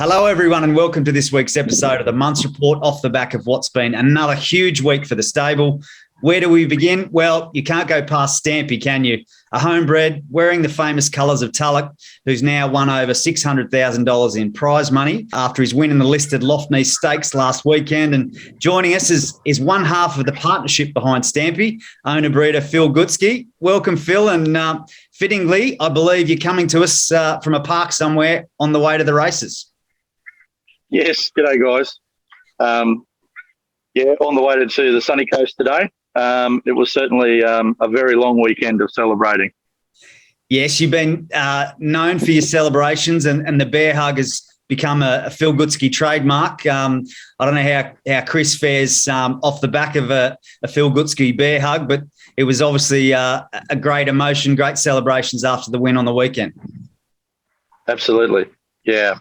Hello, everyone, and welcome to this week's episode of the Munce Report off the back of what's been another huge week for the stable. Where do we begin? Well, you can't go past Stampy, can you? A homebred wearing the famous colours of Tulloch, who's now won over $600,000 in prize money after his win in the listed Loftney Stakes last weekend. And joining us is one half of the partnership behind Stampy, owner-breeder Phil Gutsky. Welcome, Phil, and fittingly, I believe you're coming to us from a park somewhere on the way to the races. Yes, g'day guys. On the way to the sunny coast today. It was certainly a very long weekend of celebrating. Yes, you've been known for your celebrations, and the bear hug has become a Phil Gutsky trademark. I don't know how Chris fares off the back of a Phil Gutsky bear hug, but it was obviously a great emotion, great celebrations after the win on the weekend. Absolutely, yeah.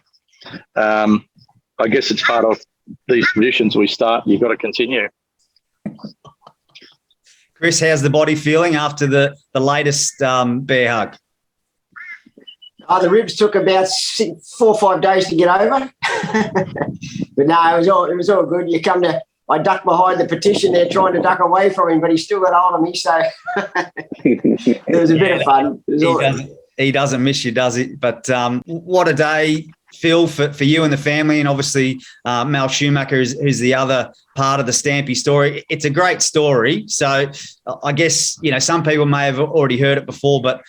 I guess it's part of these traditions we start. You've got to continue. Chris, how's the body feeling after the latest bear hug? The ribs took about 4 or 5 days to get over. But no, it was all good. I ducked behind the petition there trying to duck away from him, but he still got hold of me, so it was a bit of fun. He doesn't miss you, does he? But what a day, Phil, for you and the family, and obviously Mal Schumacher, who's the other part of the Stampy story. It's a great story. So I guess, some people may have already heard it before, but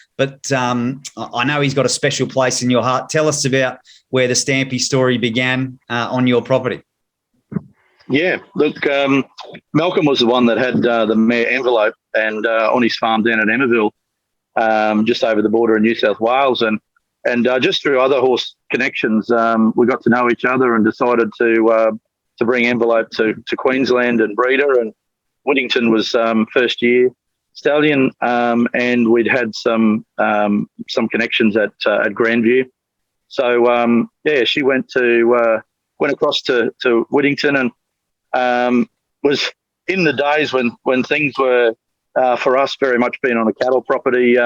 I know he's got a special place in your heart. Tell us about where the Stampy story began on your property. Yeah, look, Malcolm was the one that had the mare Envelope and on his farm down at Emmaville, just over the border in New South Wales. And just through other horse connections, we got to know each other and decided to bring Envelope to Queensland and breeder. And Whittington was first year stallion, and we'd had some connections at Grandview. So she went across to Whittington and was in the days when things were for us very much being on a cattle property.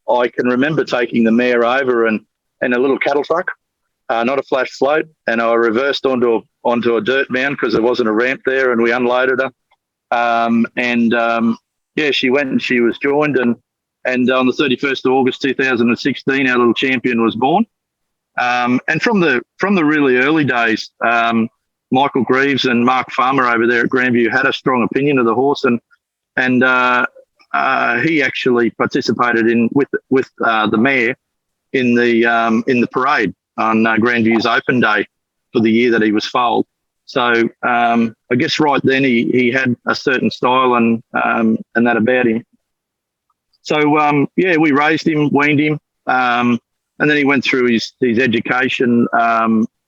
I can remember taking the mare over in a little cattle truck, not a flash float, and I reversed onto a dirt mound because there wasn't a ramp there, and we unloaded her. She went and she was joined, and on the 31st of August 2016, our little champion was born. And from the really early days, Michael Greaves and Mark Farmer over there at Grandview had a strong opinion of the horse, and he actually participated with the mare in the parade on Grandview's open day for the year that he was foaled. So I guess right then he had a certain style and that about him. So we raised him, weaned him, and then he went through his education,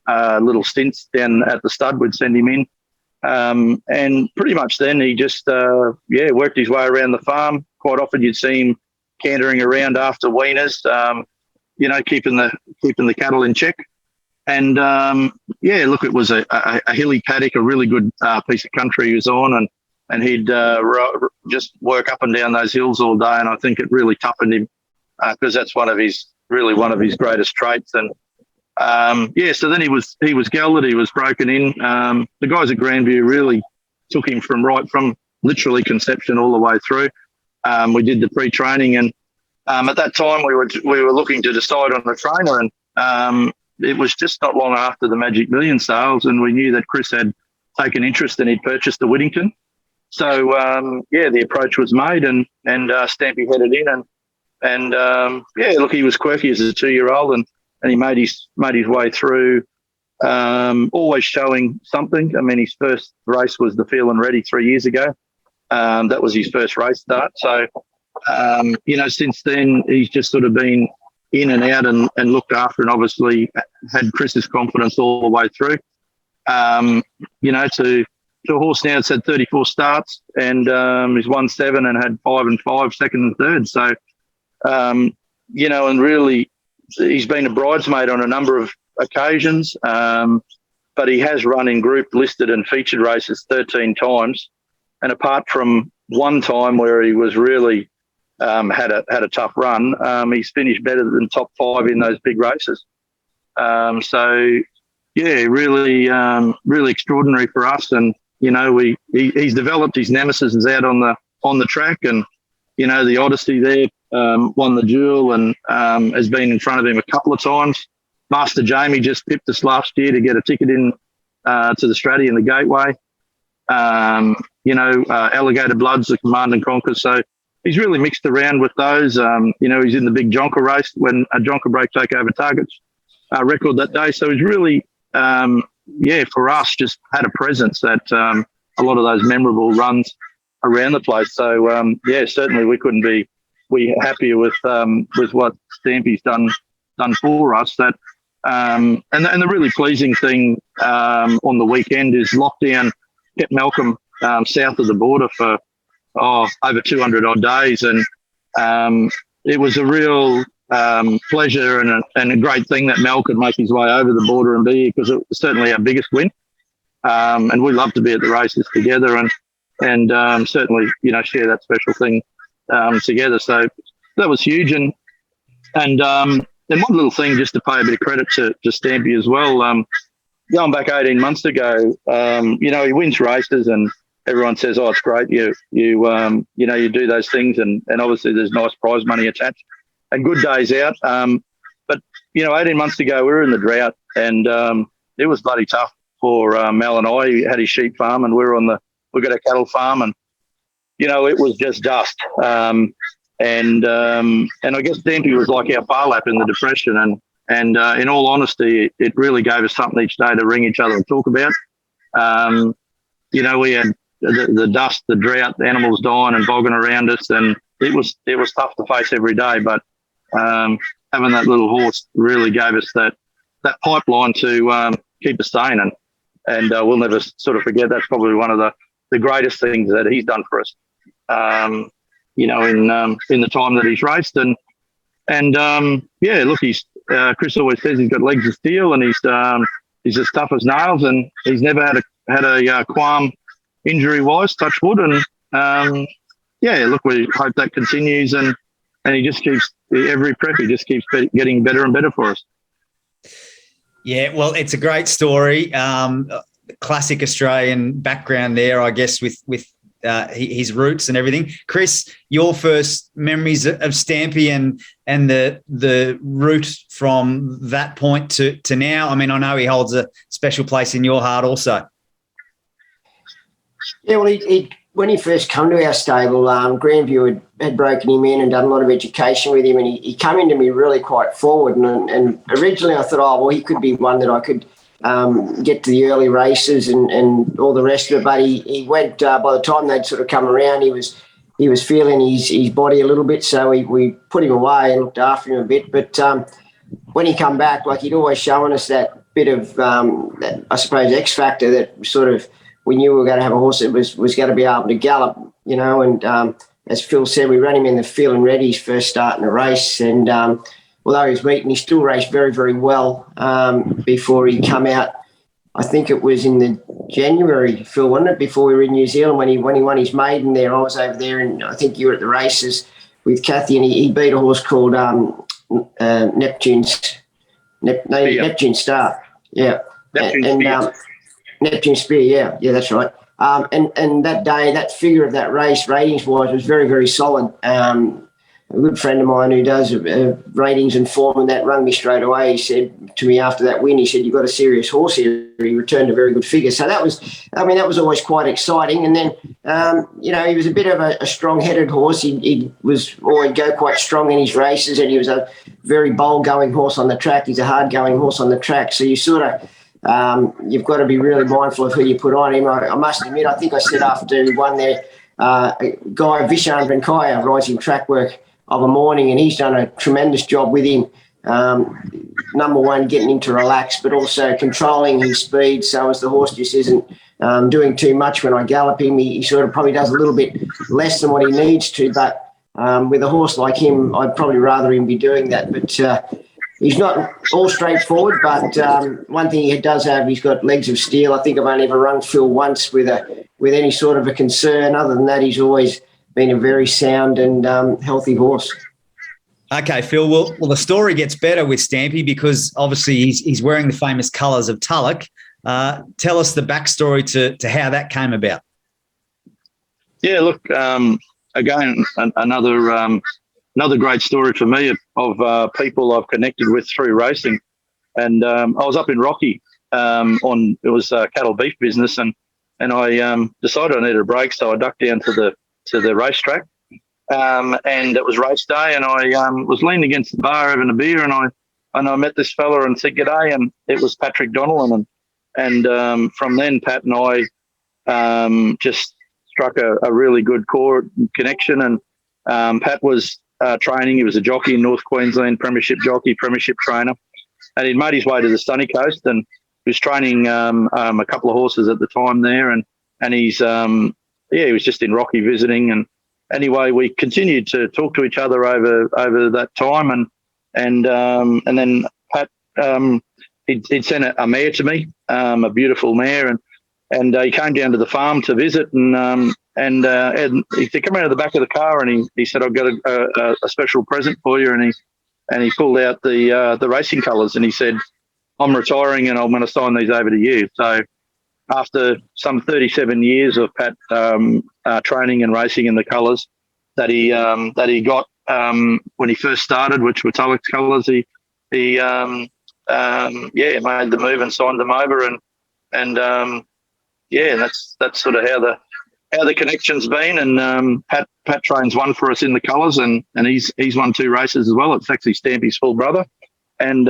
little stints down at the stud. We'd send him in. And pretty much then he just, worked his way around the farm. Quite often you'd see him cantering around after weaners, keeping the cattle in check. And, it was a hilly paddock, a really good piece of country he was on, and he'd just work up and down those hills all day. And I think it really toughened him because that's one of his greatest traits. And, so then he was gelded, he was broken in. The guys at Grandview really took him from literally conception all the way through. We did the pre-training, and at that time we were looking to decide on a trainer, and it was just not long after the Magic Million sales, and we knew that Chris had taken interest and he'd purchased the Whittington. So the approach was made, and Stampy headed in, and he was quirky as a 2-year-old, and he made his way through, always showing something. I mean, his first race was the Feel and Ready 3 years ago. That was his first race start. So, since then he's just sort of been in and out and looked after, and obviously had Chris's confidence all the way through. To a horse now that's had 34 starts, and he's won 7 and had 5 and 5, second and third. So, and really, he's been a bridesmaid on a number of occasions, but he has run in group listed and featured races 13 times. And apart from one time where he was really had a tough run, he's finished better than top 5 in those big races. So yeah, really extraordinary for us. And he's developed his nemesis is out on the track, and the Odyssey there won the duel and has been in front of him a couple of times. Master Jamie just pipped us last year to get a ticket in to the Stratty and the Gateway. Alligator Blood's the Command and Conquer. So he's really mixed around with those. He's in the big Jonker race when a Jonker break takeover targets record that day. So he's really, for us, just had a presence at a lot of those memorable runs around the place. So certainly we couldn't be happier with what Stampy's done for us. That and the really pleasing thing on the weekend is lockdown kept Malcolm south of the border for over 200 odd days, and it was a real pleasure and a great thing that Mel could make his way over the border and be here, because it was certainly our biggest win. And we love to be at the races together and certainly share that special thing together. So that was huge. And one little thing, just to pay a bit of credit to Stampy as well. Going back 18 months ago, he wins races and everyone says, "Oh, it's great. You do those things," and obviously there's nice prize money attached and good days out. But 18 months ago we were in the drought, and it was bloody tough for Mel and I. He had his sheep farm, and we got a cattle farm, and it was just dust. And I guess Stampy was like our Parlap in the Depression, and in all honesty, it really gave us something each day to ring each other and talk about. We had the dust, the drought, the animals dying and bogging around us, and it was tough to face every day. But having that little horse really gave us that pipeline to keep us sane, and we'll never sort of forget. That's probably one of the greatest things that he's done for us. In the time that he's raced, and look, he's Chris always says he's got legs of steel, and he's as tough as nails, and he's never had a qualm injury wise, touch wood, and look, we hope that continues, and he just keeps every prep, he just keeps getting better and better for us. Yeah, well, it's a great story. Classic Australian background there, I guess, with his roots and everything. Chris, your first memories of Stampy and the route from that point to now. I mean, I know he holds a special place in your heart also. Yeah, well, he when he first came to our stable, Grandview had broken him in and done a lot of education with him, and he came into me really quite forward. And originally I thought, he could be one that I could get to the early races and all the rest of it. But he went, by the time they'd sort of come around, he was feeling his body a little bit, so we put him away and looked after him a bit. But when he come back, like, he'd always shown us that bit of, that, I suppose, X factor that sort of, we knew we were going to have a horse that was going to be able to gallop, and as Phil said, we ran him in the Feel and Ready's first start in the race, and although he was beaten, he still raced very, very well before he come out. I think it was in the January, Phil, wasn't it, before we were in New Zealand when he won his maiden there. I was over there, and I think you were at the races with Kathy, and he beat a horse called Neptune Star. Yeah. Neptune Spear, yeah, that's right. And that day, that figure of that race, ratings-wise, was very, very solid. A good friend of mine who does ratings and form, and that rang me straight away. He said to me after that win, he said, "You've got a serious horse here." He returned a very good figure. So that was always quite exciting. And then, he was a bit of a strong-headed horse. He was always go quite strong in his races, and he was a very bold-going horse on the track. He's a hard-going horse on the track. So you sort of, you've got to be really mindful of who you put on him. I must admit, I think I said after he won there, Guy Vishan Venkaya rides him track work of a morning, and he's done a tremendous job with him. Number one, getting him to relax, but also controlling his speed so as the horse just isn't doing too much when I gallop him. He sort of probably does a little bit less than what he needs to, but with a horse like him, I'd probably rather him be doing that. But he's not all straightforward, but one thing he does have, he's got legs of steel. I think I've only ever rung Phil once with any sort of a concern. Other than that, he's always been a very sound and healthy horse. Okay, Phil. Well, the story gets better with Stampy because obviously he's wearing the famous colours of Tulloch. Tell us the backstory to how that came about. Yeah, look, again, another great story for me of people I've connected with through racing. And I was up in Rocky it was cattle beef business, and I decided I needed a break, so I ducked down to the racetrack. And it was race day, and I was leaning against the bar having a beer, and I met this fella and said g'day, and it was Patrick Donnellan, and from then Pat and I just struck a really good core connection. And Pat was training; he was a jockey in North Queensland, premiership jockey, premiership trainer, and he'd made his way to the sunny coast, and he was training a couple of horses at the time there, and he's he was just in Rocky visiting. And anyway, we continued to talk to each other over that time, and then Pat he'd sent a mare to me, a beautiful mare, and he came down to the farm to visit, and he came out of the back of the car, and he said, "I've got a special present for you," and he pulled out the racing colours, and he said, "I'm retiring, and I'm going to sign these over to you." So after some 37 years of Pat training and racing in the colours that he got when he first started, which were Tulloch's colours, he made the move and signed them over, and that's sort of how the connection's been. And Pat trains one for us in the colours, and he's won 2 races as well. It's actually Stampy's full brother, and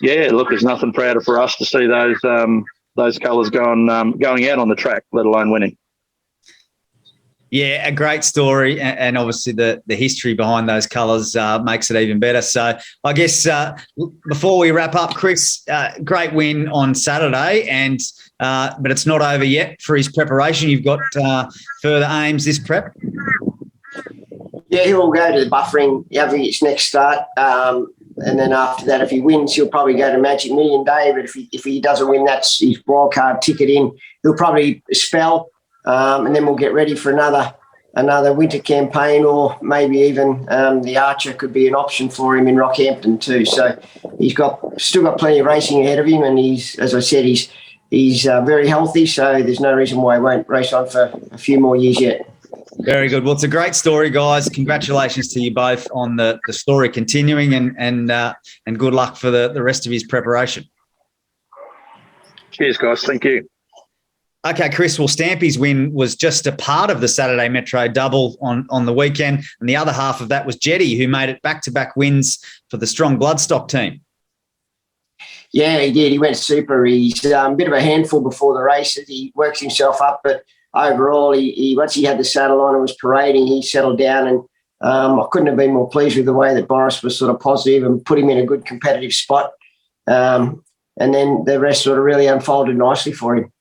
look, there's nothing prouder for us to see those colours going out on the track, let alone winning. Yeah, a great story, and obviously the history behind those colours makes it even better. So I guess before we wrap up, Chris, great win on Saturday, but it's not over yet for his preparation. You've got further aims this prep. Yeah, he'll go to the buffering his next start. And then after that, if he wins, he'll probably go to Magic Million Day. But if he doesn't win, that's his wildcard ticket in. He'll probably spell, and then we'll get ready for another winter campaign, or maybe even the Archer could be an option for him in Rockhampton too. So he's still got plenty of racing ahead of him, and as I said, he's very healthy. So there's no reason why he won't race on for a few more years yet. Very good. Well, it's a great story, guys. Congratulations to you both on the story continuing, and good luck for the rest of his preparation. Cheers, guys. Thank you. Okay, Chris, well, Stampy's win was just a part of the Saturday Metro double on the weekend, and the other half of that was Jetty, who made it back-to-back wins for the strong bloodstock team. Yeah, he did. He went super. He's a bit of a handful before the races. He works himself up, but overall, he once he had the saddle on and was parading, he settled down, and I couldn't have been more pleased with the way that Boris was sort of positive and put him in a good competitive spot. And then the rest sort of really unfolded nicely for him.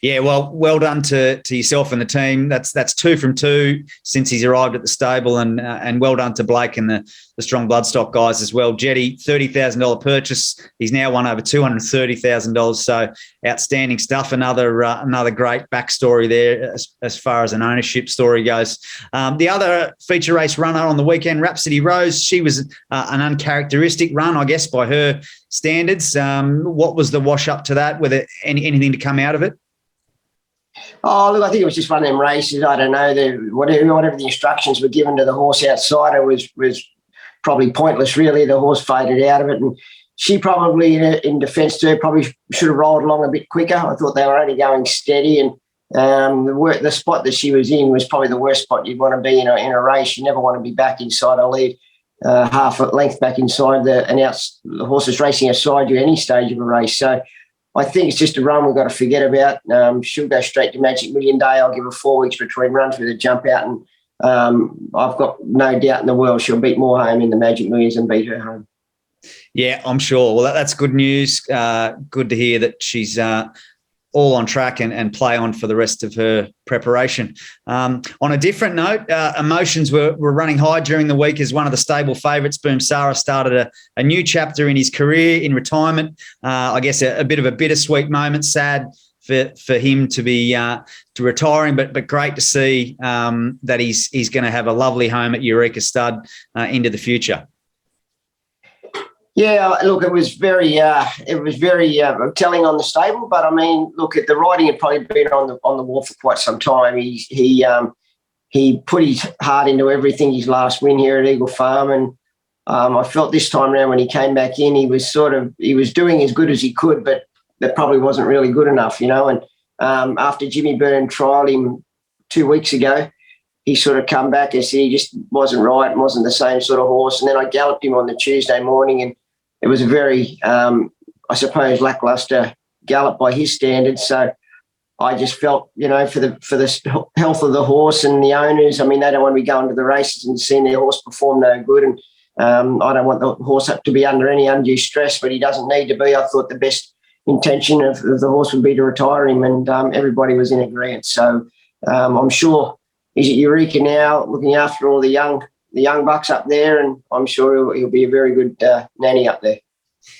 Yeah, well done to yourself and the team. That's 2 from 2 since he's arrived at the stable, and well done to Blake and the strong bloodstock guys as well. Jetty, $30,000 purchase. He's now won over $230,000. So outstanding stuff. Another great backstory there as far as an ownership story goes. The other feature race runner on the weekend, Rhapsody Rose. She was an uncharacteristic run, I guess, by her standards. What was the wash up to that? Were there anything to come out of it? Oh, look, I think it was just one of them races. I don't know. Whatever the instructions were given to the horse outside, it was probably pointless, really. The horse faded out of it. And she probably, in defence too, probably should have rolled along a bit quicker. I thought they were only going steady. And the spot that she was in was probably the worst spot you'd want to be in a race. You never want to be back inside a lead, half a length back inside the horse is racing aside you at any stage of a race. So I think it's just a run we've got to forget about. She'll go straight to Magic Million Day. I'll give her 4 weeks between runs with a jump out, and I've got no doubt in the world she'll beat Moorhome in the Magic Millions and beat her home. Yeah, I'm sure. Well, that's good news. Good to hear that she's all on track and play on for the rest of her preparation. On a different note, emotions were running high during the week as one of the stable favourites, Boom Sarah, started a new chapter in his career in retirement. I guess a bit of a bittersweet moment, sad for him to be to retiring, but great to see that he's going to have a lovely home at Eureka Stud into the future. Yeah, look, it was very telling on the stable. But I mean, look, the writing had probably been on the wall for quite some time. He put his heart into everything. His last win here at Eagle Farm, and I felt this time around when he came back in, he was doing as good as he could, but that probably wasn't really good enough, you know. And after Jimmy Byrne trialled him 2 weeks ago, he sort of come back and said he just wasn't right and wasn't the same sort of horse. And then I galloped him on the Tuesday morning, and it was a very, I suppose, lacklustre gallop by his standards. So I just felt, you know, for the health of the horse and the owners, I mean, they don't want to be going to the races and seeing their horse perform no good. And I don't want the horse to be under any undue stress, but he doesn't need to be. I thought the best intention of the horse would be to retire him, and everybody was in agreement. So I'm sure he's at Eureka now, looking after all the young bucks up there, and I'm sure he'll be a very good nanny up there.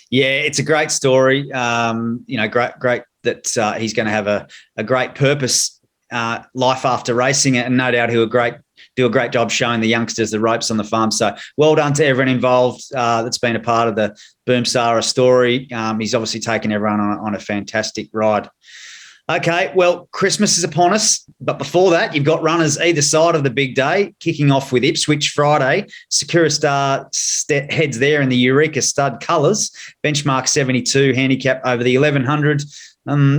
Yeah, it's a great story. You know, great that he's going to have a great purpose life after racing it, and no doubt he'll do a great job showing the youngsters the ropes on the farm. So well done to everyone involved that's been a part of the Boom Sara story. He's obviously taken everyone on a fantastic ride. Okay, well, Christmas is upon us, but before that, you've got runners either side of the big day, kicking off with Ipswich Friday. Secura Star heads there in the Eureka Stud colours, benchmark 72 handicap over the 1100.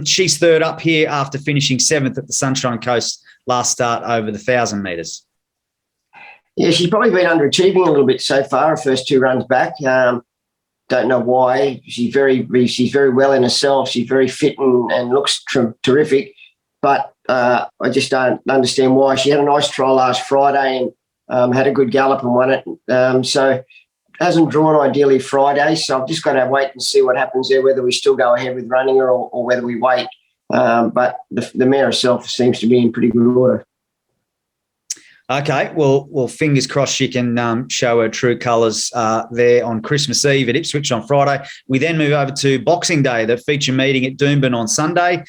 She's third up here after finishing seventh at the Sunshine Coast last start over the 1,000 metres. Yeah, she's probably been underachieving a little bit so far, her first two runs back. Don't know why. She's very well in herself. She's very fit and looks terrific. But I just don't understand why. She had a nice trial last Friday and had a good gallop and won it. So hasn't drawn ideally Friday. So I've just got to wait and see what happens there, whether we still go ahead with running her or whether we wait. But the mare herself seems to be in pretty good order. Okay, well, fingers crossed she can show her true colours there on Christmas Eve at Ipswich on Friday. We then move over to Boxing Day, the feature meeting at Doomben on Sunday.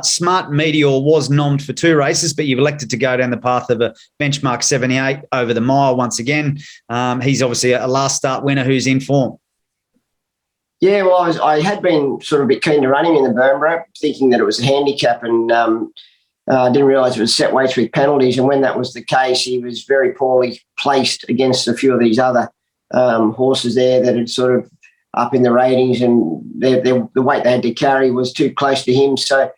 Smart Meteor was nommed for 2 races, but you've elected to go down the path of a benchmark 78 over the mile once again. He's obviously a last start winner who's in form. Yeah, well, I had been sort of a bit keen to run him in the Burnborough, thinking that it was a handicap, and I didn't realise it was set weights with penalties. And when that was the case, he was very poorly placed against a few of these other horses there that had sort of up in the ratings, and the weight they had to carry was too close to him. So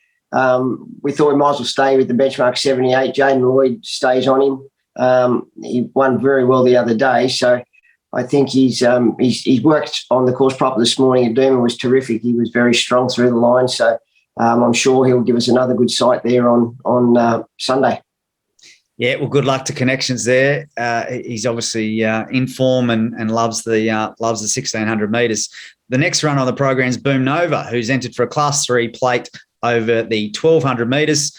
we thought we might as well stay with the benchmark 78. Jaden Lloyd stays on him. He won very well the other day. So I think he's worked on the course proper this morning at Doomben, was terrific. He was very strong through the line. So I'm sure he'll give us another good sight there on Sunday. Yeah, well, good luck to Connections there. He's obviously in form and loves the 1,600 metres. The next run on the program is Boom Nova, who's entered for a Class 3 plate over the 1,200 metres.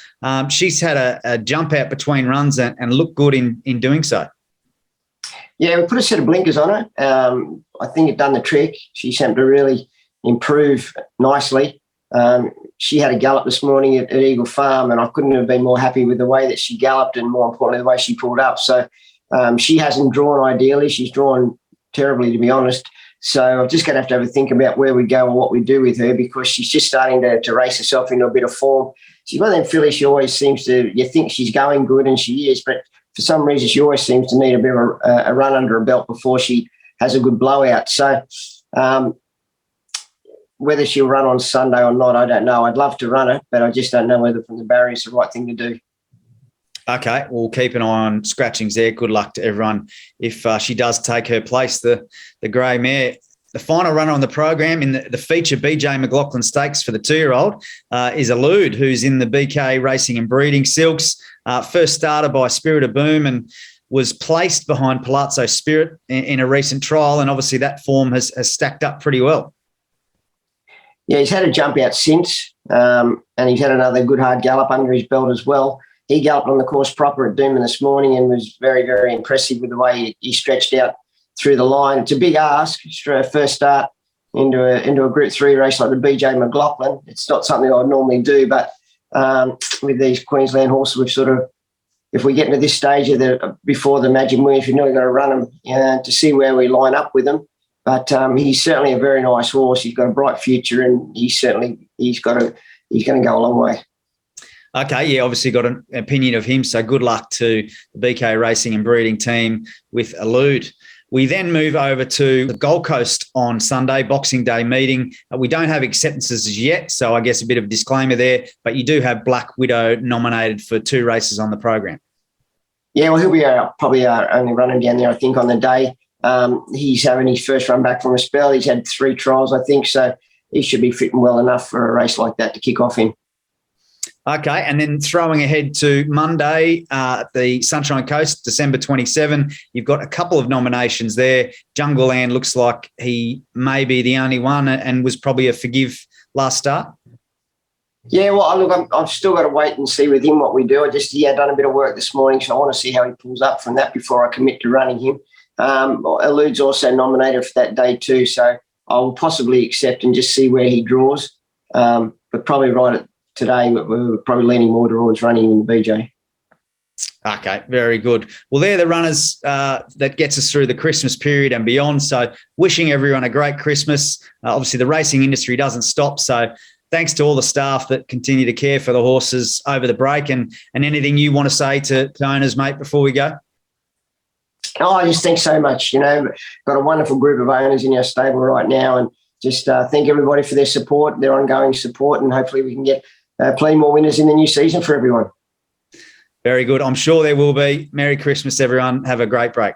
She's had a jump out between runs and looked good in doing so. Yeah, we put a set of blinkers on her. I think it done the trick. She seemed to really improve nicely. She had a gallop this morning at Eagle Farm, and I couldn't have been more happy with the way that she galloped and, more importantly, the way she pulled up. So she hasn't drawn ideally. She's drawn terribly, to be honest. So I'm just going to have a think about where we go and what we do with her, because she's just starting to race herself into a bit of form. She's one of them fillies, she always seems to, you think she's going good, and she is, but for some reason she always seems to need a bit of a run under her belt before she has a good blowout. So whether she'll run on Sunday or not, I don't know. I'd love to run her, but I just don't know whether from the barrier is the right thing to do. Okay, we'll keep an eye on scratchings there. Good luck to everyone if she does take her place, the grey mare. The final runner on the program in the feature BJ McLaughlin Stakes for the 2-year-old is Elude, who's in the BK Racing and Breeding Silks. First starter by Spirit of Boom and was placed behind Palazzo Spirit in a recent trial, and obviously that form has stacked up pretty well. Yeah, he's had a jump out since, and he's had another good hard gallop under his belt as well. He galloped on the course proper at Doomben this morning and was very, very impressive with the way he stretched out through the line. It's a big ask, first start into a Group 3 race like the BJ McLaughlin. It's not something I would normally do, but with these Queensland horses. We've sort of, if we get into this stage of before the Magic Millions, we've nearly got to run them to see where we line up with them. But he's certainly a very nice horse. He's got a bright future, and he's going to go a long way. Okay, yeah, obviously got an opinion of him, so good luck to the BK Racing and Breeding team with Elude. We then move over to the Gold Coast on Sunday, Boxing Day meeting. We don't have acceptances as yet, so I guess a bit of a disclaimer there, but you do have Black Widow nominated for 2 races on the program. Yeah, well, he'll be probably only running down there, I think, on the day. He's having his first run back from a spell. He's had 3 trials, I think, so he should be fitting well enough for a race like that to kick off in. Okay, and then throwing ahead to Monday, the Sunshine Coast, December 27, you've got a couple of nominations there. Jungle Land looks like he may be the only one and was probably a forgive last start. Yeah, well, look, I've still got to wait and see with him what we do. He had done a bit of work this morning, so I want to see how he pulls up from that before I commit to running him. Elude's also nominated for that day too, so I'll possibly accept and just see where he draws. But probably right at today, we're probably leaning more towards running in the BJ. Okay, very good. Well, they're the runners that gets us through the Christmas period and beyond. So wishing everyone a great Christmas. Obviously, the racing industry doesn't stop. So thanks to all the staff that continue to care for the horses over the break, and anything you want to say to owners, mate, before we go? Oh, I just think so much. Got a wonderful group of owners in our stable right now, and just thank everybody for their support, their ongoing support, and hopefully we can get plenty more winners in the new season for everyone. Very good. I'm sure there will be. Merry Christmas, everyone. Have a great break.